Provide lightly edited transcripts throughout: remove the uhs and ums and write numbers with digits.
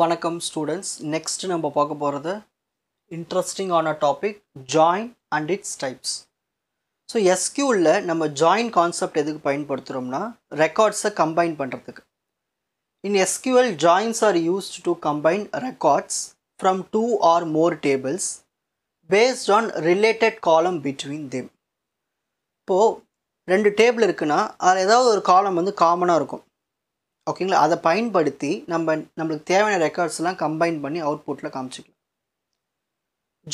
வணக்கம் students. Next நம்ம பார்க்க போகிறது இன்ட்ரெஸ்டிங் ஆன topic join and its types. So எஸ்கியூவில் நம்ம ஜாயின் கான்செப்ட் எதுக்கு பயன்படுத்துகிறோம்னா ரெக்கார்ட்ஸை கம்பைன் பண்ணுறதுக்கு. In SQL joins are used to combine records from 2 or more tables based on related column between them. இப்போது 2 டேபிள் இருக்குன்னா அதில் ஏதாவது ஒரு காலம் வந்து காமனாக இருக்கும். ஓகேங்களா, அதை பயன்படுத்தி நம்மளுக்கு தேவையான ரெக்கார்ட்ஸ்லாம் கம்பைன் பண்ணி அவுட்புட்டில் காமிச்சிக்கலாம்.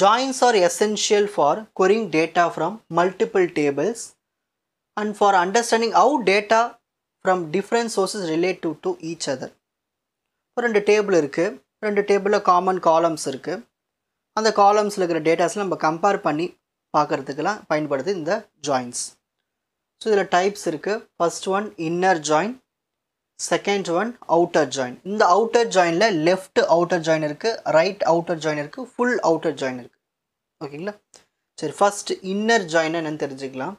Joins are essential for querying data from multiple tables and for understanding how data from different sources relative to each other. இப்போ 2 டேபிள் இருக்குது, 2 டேபிளில் காமன் காலம்ஸ் இருக்குது. அந்த காலம்ஸில் இருக்கிற டேட்டாஸில் நம்ம கம்பேர் பண்ணி பார்க்குறதுக்கெல்லாம் பயன்படுது இந்த ஜாயின்ஸ். ஸோ இதில் டைப்ஸ் இருக்குது. First one inner join, second one outer join. இந்த அவுட்டர் ஜாயினில் லெஃப்ட் அவுட்டர் ஜாயின் இருக்குது, ரைட் அவுட்டர் ஜாயின் இருக்குது, ஃபுல் அவுட்டர் ஜாயின் இருக்குது. ஓகேங்களா, சரி. ஃபர்ஸ்ட் இன்னர் ஜாயின் என்னன்னு தெரிஞ்சுக்கலாம்.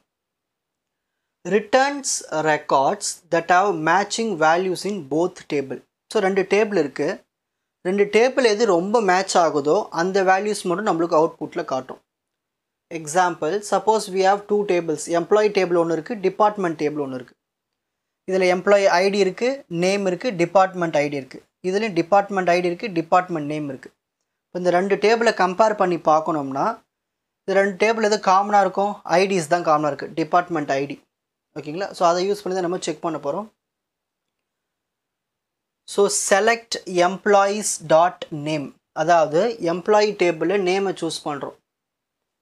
Returns records that have matching values in both table. So 2 table இருக்குது, 2 டேபிள் எது ரொம்ப மேட்ச் ஆகுதோ அந்த வேல்யூஸ் மட்டும் நம்மளுக்கு அவுட்புட்டில் காட்டும். Example, suppose we have 2 tables. Employee table ஒன்று இருக்குது, டிபார்ட்மெண்ட் டேபிள் ஒன்று இருக்குது. இதில் எம்ப்ளாயி ஐடி இருக்குது, நேம் இருக்குது, டிபார்ட்மெண்ட் ஐடி இருக்குது. இதுலேயும் டிபார்ட்மெண்ட் ஐடி இருக்குது, டிபார்ட்மெண்ட் நேம் இருக்குது. இப்போ இந்த 2 டேபிளை கம்பேர் பண்ணி பார்க்கணும்னா இந்த 2 டேபிள் எது காமனாக இருக்கும்? ஐடிஸ் தான் காமனாக இருக்குது, டிபார்ட்மெண்ட் ஐடி. ஓகேங்களா, ஸோ அதை யூஸ் பண்ணி தான் நம்ம செக் பண்ண போகிறோம். So select employees dot name, அதாவது எம்ப்ளாயி டேபிளில் நேமை சூஸ் பண்ணுறோம்.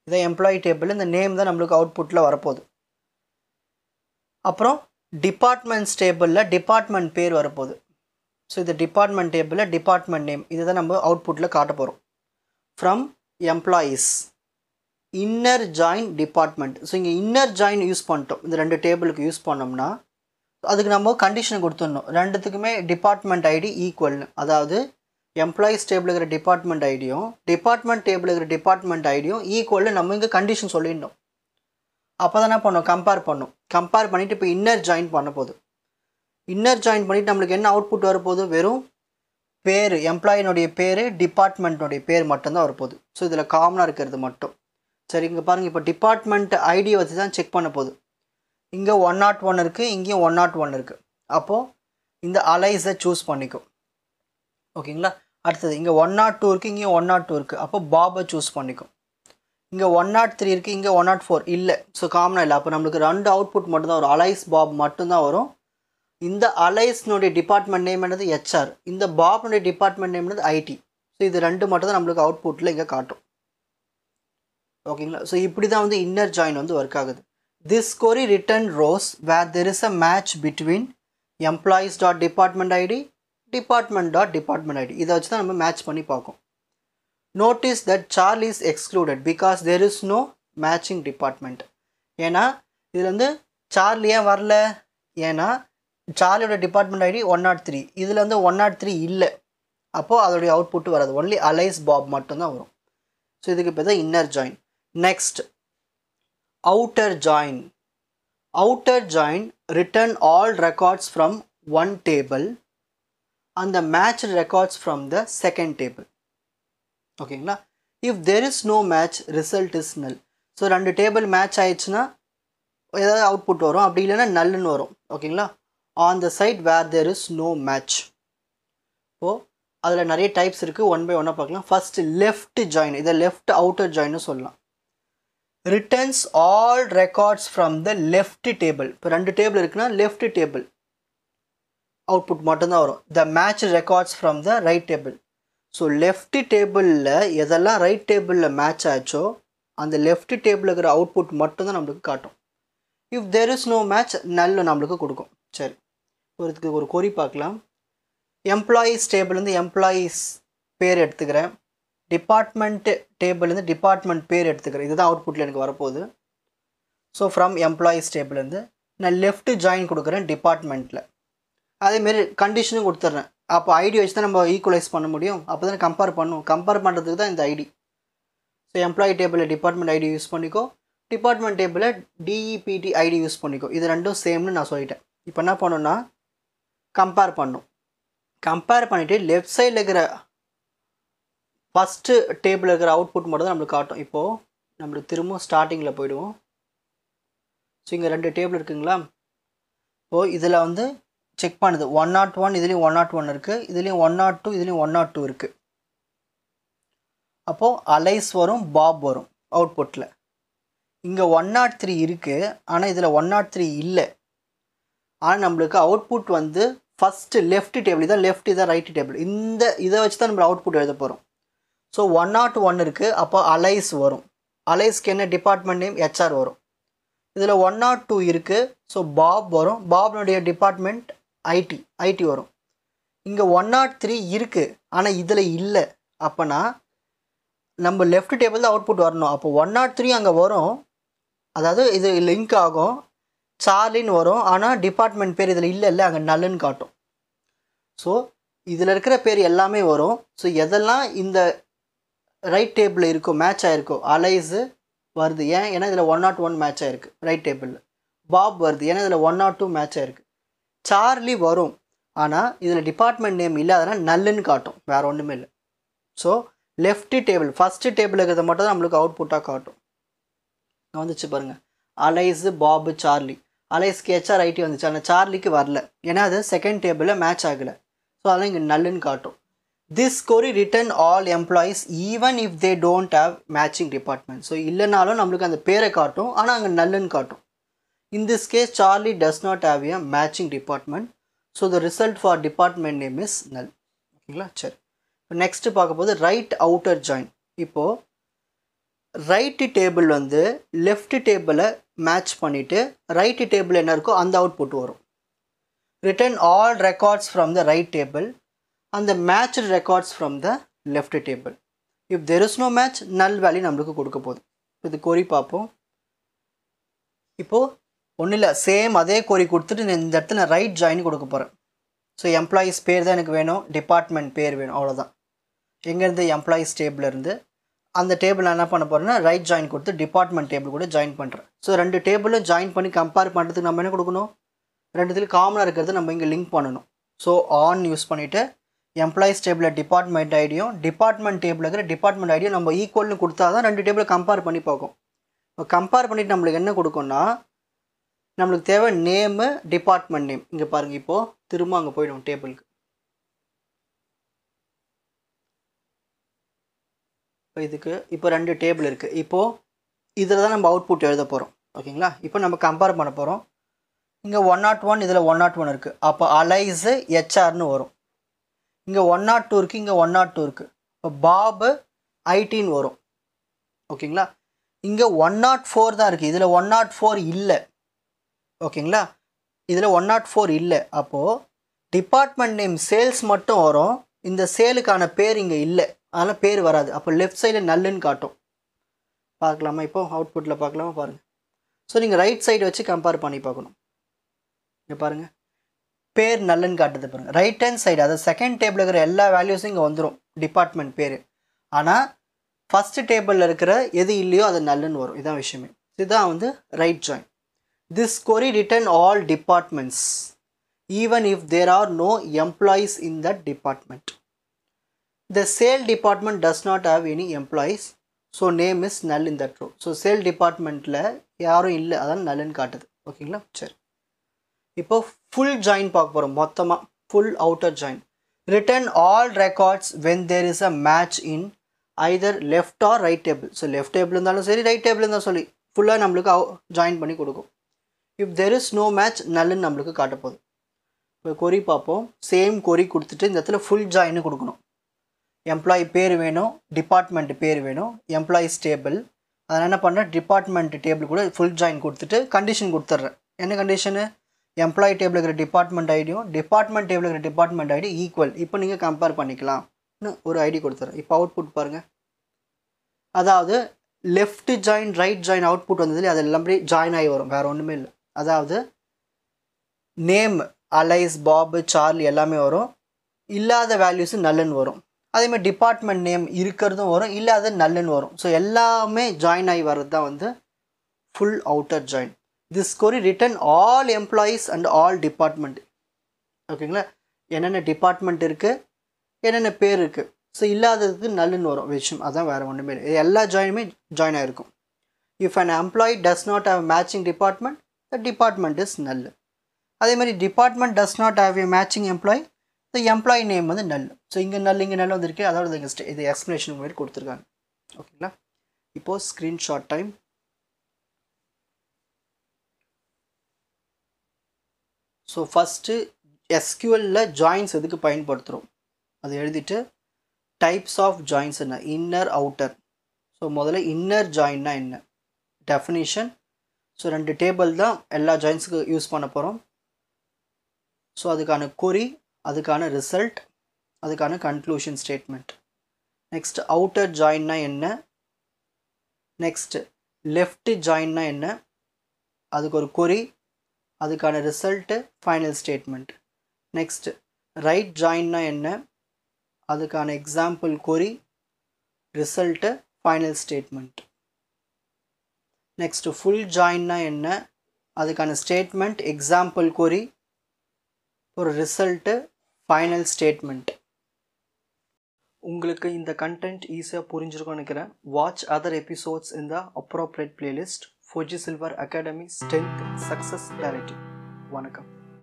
இதை எம்ப்ளாயி டேபிள், இந்த நேம் தான் நம்மளுக்கு அவுட்புட்டில் வரப்போகுது. அப்புறம் டிபார்ட்மெண்ட்ஸ் டேபிளில் டிபார்ட்மெண்ட் பேர் வரப்போகுது. ஸோ இது டிபார்ட்மெண்ட் டேபிளில் டிபார்ட்மெண்ட் நேம், இதை தான் நம்ம அவுட்புட்டில் காட்ட போகிறோம். From employees inner join department. So இங்கே இன்னர் ஜாயின் யூஸ் பண்ணிட்டோம். இந்த 2 டேபிளுக்கு யூஸ் பண்ணோம்னா அதுக்கு நம்ம கண்டிஷன் கொடுத்துடணும், 2த்துக்குமே டிபார்ட்மெண்ட் ஐடி ஈக்குவல்னு. அதாவது எம்ப்ளாயீஸ் டேபிள் இருக்கிற டிபார்ட்மெண்ட் ஐடியும் டிபார்ட்மெண்ட் டேபிள் இருக்கிற டிபார்ட்மெண்ட் ஐடியும் ஈக்குவல்னு நம்ம இங்கே கண்டிஷன் சொல்லிடணும். அப்போ தான் என்ன பண்ணோம், கம்பேர் பண்ணோம். கம்பேர் பண்ணிவிட்டு இப்போ இன்னர் ஜாயின் பண்ண போகுது. இன்னர் ஜாயின் பண்ணிவிட்டு நம்மளுக்கு என்ன அவுட்புட் வரப்போகுது? வெறும் பேர், எம்ப்ளாயினுடைய பேர், டிபார்ட்மெண்ட்டுடைய பேர் மட்டும்தான் வரப்போகுது. ஸோ இதில் காமனாக இருக்கிறது மட்டும். சரி, இங்கே பாருங்கள், இப்போ டிபார்ட்மெண்ட் ஐடியை வச்சு தான் செக் பண்ண போகுது. இங்கே 101 இருக்குது, இங்கேயும் 101 இருக்குது. அப்போது இந்த அலைஸை சூஸ் பண்ணிக்கும். ஓகேங்களா, அடுத்தது இங்கே 102 இருக்குது, இங்கேயும் 102 இருக்குது. அப்போ பாபை சூஸ் பண்ணிக்கும். இங்கே 103 இருக்குது, இங்கே 104 இல்லை. ஸோ காமனாக இல்லை. அப்போ நம்மளுக்கு 2 அவுட்புட் மட்டும்தான் வரும். அலைஸ் பாப் மட்டும்தான் வரும். இந்த அலைஸ்னுடைய டிபார்ட்மெண்ட் நேம் என்னது? ஹெச்ஆர். இந்த பாப்னுடைய டிபார்ட்மெண்ட் நேம் என்னது? ஐடி. ஸோ இது 2 மட்டும் தான் நம்மளுக்கு அவுட்புட்டில் இங்கே காட்டும். ஓகேங்களா, ஸோ இப்படி தான் வந்து இன்னர் ஜாயின் வந்து ஒர்க் ஆகுது. This query return rows where there is a match between employees dot department id department dot department id. இதை வச்சு தான் நம்ம மேட்ச் பண்ணி பார்க்கும். Notice that Charlie is excluded because there is no matching department. ஏன்னா இதில் வந்து சார்லியே வரல. ஏன்னா சார்லியோட டிபார்ட்மெண்ட் ஐடி 103, இதில் வந்து 103 இல்லை. அப்போது அதோடைய அவுட்புட்டு வராது. ஒன்லி அலைஸ் பாப் மட்டும்தான் வரும். ஸோ இதுக்கு இப்போ தான் inner join. Next outer join. Outer join return all records from one table and the matched records from the second table. ஓகேங்களா, if there is no match result is null. So 2 table match ஆயிடுச்சுன்னா ஏதாவது output வரும், அப்படி இல்லைன்னா நல்லுன்னு வரும். ஓகேங்களா, on the side where there is no match. இப்போது அதில் நிறைய டைப்ஸ் இருக்குது, 1 by 1 பார்க்கலாம். ஃபர்ஸ்ட் லெஃப்ட் ஜாயின், இதை லெஃப்ட் அவுட்டர் ஜாயின்னு சொல்லலாம். Returns all records from the left table. இப்போ 2 டேபிள் இருக்குன்னா லெஃப்ட் டேபிள் அவுட்புட் மட்டும்தான் வரும். The match records from the right table. So left டேபிளில் எதெல்லாம் ரைட் டேபிளில் மேட்ச் ஆச்சோ அந்த லெஃப்ட் டேபிளில் இருக்கிற அவுட்புட் மட்டும்தான் நம்மளுக்கு காட்டும். If there is no match null நம்மளுக்கு கொடுக்கும். சரி, இதுக்கு ஒரு கொரி பார்க்கலாம். எம்ப்ளாயீஸ் டேபிள்லேருந்து எம்ப்ளாயீஸ் பேர் எடுத்துக்கிறேன், டிபார்ட்மெண்ட் டேபிள்லேருந்து டிபார்ட்மெண்ட் பேர் எடுத்துக்கிறேன். இதுதான் அவுட்புட்டில் எனக்கு வரப்போகுது. ஸோ ஃப்ரம் எம்ப்ளாயீஸ் டேபிள்லேருந்து நான் லெஃப்ட் ஜாயின் கொடுக்குறேன் டிபார்ட்மெண்ட்டில். அதேமாரி கண்டிஷனும் கொடுத்துட்றேன். அப்போ ஐடி வச்சு தான் நம்ம ஈக்குவலைஸ் பண்ண முடியும். அப்போ தான் கம்பேர் பண்ணுவோம். கம்பேர் பண்ணுறதுக்கு தான் இந்த ஐடி. ஸோ எம்ப்ளாயி டேபிளில் டிபார்ட்மெண்ட் ஐடி யூஸ் பண்ணிக்கோ, டிபார்ட்மெண்ட் டேபிளில் டிஇபிடி ஐடி யூஸ் பண்ணிக்கோ. இது 2ம் சேம்னு நான் சொல்லிட்டேன். இப்போ என்ன பண்ணணும்னா கம்பேர் பண்ணும். கம்பேர் பண்ணிவிட்டு லெஃப்ட் சைடில் இருக்கிற ஃபஸ்ட்டு டேபிளில் இருக்கிற அவுட்புட் மட்டும் தான் நம்மளுக்கு காட்டும். இப்போது நம்மளுக்கு திரும்ப ஸ்டார்டிங்கில் போயிடுவோம். ஸோ இங்கே 2 டேபிள் இருக்குங்களா. இப்போது இதில் வந்து செக் பண்ணுது 101, இதுலேயும் 101 இருக்குது, இதுலேயும் 102, இதுலேயும் 102 இருக்குது. அப்போது அலைஸ் வரும், பாப் வரும் அவுட்புட்டில். இங்கே 103 இருக்குது, ஆனால் இதில் 103 இல்லை. ஆனால் நம்மளுக்கு அவுட்புட் வந்து ஃபஸ்ட்டு லெஃப்ட் டேபிள், இதான் லெஃப்ட், இதான் ரைட் டேபிள். இந்த இதை வச்சு தான் நம்ம அவுட்புட் எழுத போகிறோம். ஸோ 101 இருக்குது, அப்போ அலைஸ் வரும். அலைஸ்க்கு என்ன டிபார்ட்மெண்ட் நேம்? HR வரும். இதில் 102 இருக்குது, ஸோ பாப் வரும். பாப்னுடைய டிபார்ட்மெண்ட் ஐடி வரும். இங்கே 103 இருக்குது, ஆனால் இதில் இல்லை. அப்போனா நம்ம லெஃப்ட் டேபிள் தான் அவுட்புட் வரணும். அப்போ 103 அங்கே வரும், அதாவது இது லிங்க் ஆகும், சார்லின்னு வரும். ஆனால் டிபார்ட்மெண்ட் பேர் இதில் இல்லை, அங்கே நல்லுன்னு காட்டும். ஸோ இதில் இருக்கிற பேர் எல்லாமே வரும். ஸோ எதெல்லாம் இந்த ரைட் டேபிளில் இருக்கோ, மேட்ச் ஆகிருக்கோ, அலைஸு வருது. ஏன்னா இதில் 101 மேட்ச் ஆகிருக்கு ரைட் டேபிளில். பாப் வருது, ஏன்னா இதில் 102 மேட்ச் ஆகிருக்கு. சார்லி வரும், ஆனால் இதில் டிபார்ட்மெண்ட் நேம் இல்லை, அதனால் நல்லுன்னு காட்டும், வேறு ஒன்றுமே இல்லை. So left table first table இருக்கிறத மட்டும் தான் நம்மளுக்கு அவுட்புட்டாக காட்டும். வந்துச்சு பாருங்கள், அலைஸு, பாபு, சார்லி. அலைஸ்க்கு HR IT வந்துச்சு, ஆனால் சார்லிக்கு வரல, ஏன்னா அது செகண்ட் டேபிளில் மேட்ச் ஆகலை. ஸோ அதெல்லாம் இங்கே நல்லுன்னு காட்டும். This query return all employees even if they don't have matching department. So இல்லைனாலும் நம்மளுக்கு அந்த பேரை காட்டும், ஆனால் அங்கே நல்லுன்னு காட்டும். In this case, Charlie does not have a matching department. So the result for department name is null. ஓகேங்களா? சரி, நெக்ஸ்ட் பார்க்க போது ரைட் அவுட்டர் ஜாயின். இப்போது ரைட்டு டேபிள் வந்து லெஃப்ட் டேபிளை மேட்ச் பண்ணிவிட்டு ரைட்டு டேபிள் என்ன இருக்கோ அந்த அவுட்புட் வரும். Return all records from the right table and the matched records from the left table. If there is no match, null value நம்மளுக்கு கொடுக்க போகுது. இது கொரி பார்ப்போம். இப்போது ஒன்றும் இல்லை, சேம் அதே கொரி கொடுத்துட்டு இந்த இடத்துல ரைட் ஜாயின் கொடுக்க போகிறேன். ஸோ எம்ப்ளாயீஸ் பேர் தான் எனக்கு வேணும், டிபார்ட்மெண்ட் பேர் வேணும், அவ்வளோதான். எங்கேருந்து? எம்ப்ளாயீஸ் டேபிளிலேருந்து. அந்த டேபிள் நான் என்ன பண்ண போகிறேன்னா ரைட் ஜாயின் கொடுத்து டிபார்ட்மெண்ட் டேபிள் கூட ஜாயின் பண்ணுறேன். ஸோ 2 டேபிளும் ஜாயின் பண்ணி கம்பேர் பண்ணுறதுக்கு நம்ம என்ன கொடுக்கணும்? ரெண்டுத்துலையும் காமனாக இருக்கிறது நம்ம இங்கே லிங்க் பண்ணணும். ஸோ ஆன் யூஸ் பண்ணிவிட்டு எம்ப்ளாயீஸ் டேபிளில் டிபார்ட்மெண்ட் ஐடியும் டிபார்ட்மெண்ட் டேபிள் இருக்கிற டிபார்ட்மெண்ட் ஐடியும் நம்ம ஈக்குவல்னு கொடுத்தா தான் 2 டேபிளை கம்பேர் பண்ணி பார்க்கும். இப்போ கம்பேர் பண்ணிவிட்டு நம்மளுக்கு என்ன கொடுக்கும்னா நம்மளுக்கு தேவை நேமு, டிபார்ட்மெண்ட் நேம். இங்கே பாருங்கள், இப்போது திரும்ப அங்கே போய்டும் டேபிளுக்கு. இப்போ இதுக்கு இப்போ 2 டேபிள் இருக்குது. இப்போது இதில் தான் நம்ம அவுட்புட் எழுத போகிறோம். ஓகேங்களா? இப்போ நம்ம கம்பேர் பண்ண போகிறோம். இங்கே 101, இதில் 101 இருக்குது. அப்போ அலைஸு HRன்னு வரும். இங்கே 102 இருக்குது, இங்கே 102 இருக்குது. இப்போ பாபு ஐடின்னு வரும். ஓகேங்களா? இங்கே 104 தான் இருக்குது, இதில் 104 இல்லை. ஓகேங்களா? இதில் 104 இல்லை. அப்போது டிபார்ட்மெண்ட் நேம் சேல்ஸ் மட்டும் வரும், இந்த சேலுக்கான பேர் இங்கே இல்லை, அதனால் பேர் வராது. அப்போ லெஃப்ட் சைடில் நல்லுன்னு காட்டும். பார்க்கலாமா? இப்போ அவுட்புட்டில் பார்க்கலாமா? பாருங்கள். ஸோ நீங்கள் ரைட் சைடு வச்சு கம்பேர் பண்ணி பார்க்கணும். இங்கே பாருங்கள், பேர் நல்லுன்னு காட்டுது பாருங்கள். ரைட் ஹேண்ட் சைடு, அதாவது செகண்ட் டேபிள் இருக்கிற எல்லா வேல்யூஸும் இங்கே வந்துடும் டிபார்ட்மெண்ட் பேர். ஆனால் ஃபஸ்ட்டு டேபிளில் இருக்கிற எது இல்லையோ அது நல்லுன்னு வரும். இதுதான் விஷயமே. இதுதான் வந்து right join. This query return all departments even if there are no employees in that department. The sale department does not have any employees, so name is null in that row. So sale departmentல யாரும் இல்லை, அதான் நல்லுன்னு காட்டுது. ஓகேங்களா? சரி, இப்போ full join பார்க்க போகிறோம். மொத்தமாக full outer join. Return all records when there is a match in either left or right table. So left table இருந்தாலும் சரி, ரைட் டேபிள் இருந்தாலும் சொல்லி ஃபுல்லாக நம்மளுக்கு ஜாயின் பண்ணி கொடுக்கும். If there is no match, நல்லுன்னு நம்மளுக்கு காட்ட போகுது. இப்போ கொரி பார்ப்போம். சேம் கொரி கொடுத்துட்டு இந்த இடத்துல ஃபுல் ஜாயின்னு கொடுக்கணும். எம்ப்ளாயி பேர் வேணும், டிபார்ட்மெண்ட் பேர் வேணும், எம்ப்ளாயீஸ் டேபிள். அதனால் என்ன பண்ணுறேன், டிபார்ட்மெண்ட் டேபிள் கூட ஃபுல் ஜாயின் கொடுத்துட்டு கண்டிஷன் கொடுத்துட்றேன். என்ன கண்டிஷனு? எம்ப்ளாயி டேபிள் இருக்கிற டிபார்ட்மெண்ட் ஐடியும் டிபார்ட்மெண்ட் டேபிள் இருக்கிற டிபார்ட்மெண்ட் ஐடி ஈக்குவல். இப்போ நீங்கள் கம்பேர் பண்ணிக்கலாம்னு ஒரு ஐடி கொடுத்துட்றேன். இப்போ அவுட்புட் பாருங்கள். அதாவது left join, right join output வந்ததுலேயே அது எல்லாமே ஜாயின் ஆகி வரும், வேறு ஒன்றுமே இல்லை. அதாவது நேம் அலைஸ், பாபு, சார்லி எல்லாமே வரும். இல்லாத வேல்யூஸு நல்லுன்னு வரும். அதேமாதிரி டிபார்ட்மெண்ட் நேம் இருக்கிறதும் வரும், இல்லாத நல்லுன்னு வரும். ஸோ எல்லாமே ஜாயின் ஆகி வர்றது தான் வந்து full outer join. This query return all employees and all department. ஓகேங்களா? என்னென்ன டிபார்ட்மெண்ட் இருக்குது, என்னென்ன பேர் இருக்குது. ஸோ இல்லாததுக்கு நல்லுன்னு வரும் விஷயம். அதான் வேறு ஒன்றுமே இல்லை. எல்லா ஜாயினுமே ஜாயின் ஆகிருக்கும். If an employee does not have matching department, the department is null. அதே மாதிரி department does not have a matching employee, the employee name வந்து நல். ஸோ இங்கே நல் வந்திருக்கு. அதோட இது எக்ஸ்ப்ளனேஷன் மாதிரி கொடுத்துருக்காங்க. ஓகேங்களா? இப்போது ஸ்க்ரீன்ஷாட் டைம். ஸோ ஃபஸ்ட்டு எஸ்கியூஎல்ல ஜாயின்ஸ் எதுக்கு பயன்படுத்துகிறோம் அது எழுதிட்டு, டைப்ஸ் ஆஃப் ஜாயின்ஸ் என்ன, இன்னர் அவுட்டர். ஸோ முதல்ல இன்னர் ஜாயின்னா என்ன, டெஃபினிஷன். ஸோ 2 டேபிள் தான் எல்லா ஜாயின்ஸுக்கு யூஸ் பண்ண போகிறோம். ஸோ அதுக்கான கொரி, அதுக்கான ரிசல்ட், அதுக்கான கன்க்ளூஷன் ஸ்டேட்மெண்ட். நெக்ஸ்ட் அவுட்டர் ஜாயின்னா என்ன, நெக்ஸ்ட் லெஃப்ட் ஜாயின்னா என்ன, அதுக்கு ஒரு கொரி, அதுக்கான result, final statement. Next right ஜாயின்னா என்ன, அதுக்கான example query, result, final statement. Next full ஜாயின்னா என்ன, அதுக்கான ஸ்டேட்மெண்ட், எக்ஸாம்பிள் கொரி, ஒரு ரிசல்ட்டு, ஃபைனல் ஸ்டேட்மெண்ட். உங்களுக்கு இந்த கண்டென்ட் ஈஸியாக புரிஞ்சிருக்கும்னு நினைக்கிறேன். வாட்ச் அதர் எபிசோட்ஸ் இன் த appropriate playlist. Four G silver academy strength success directive. வணக்கம்.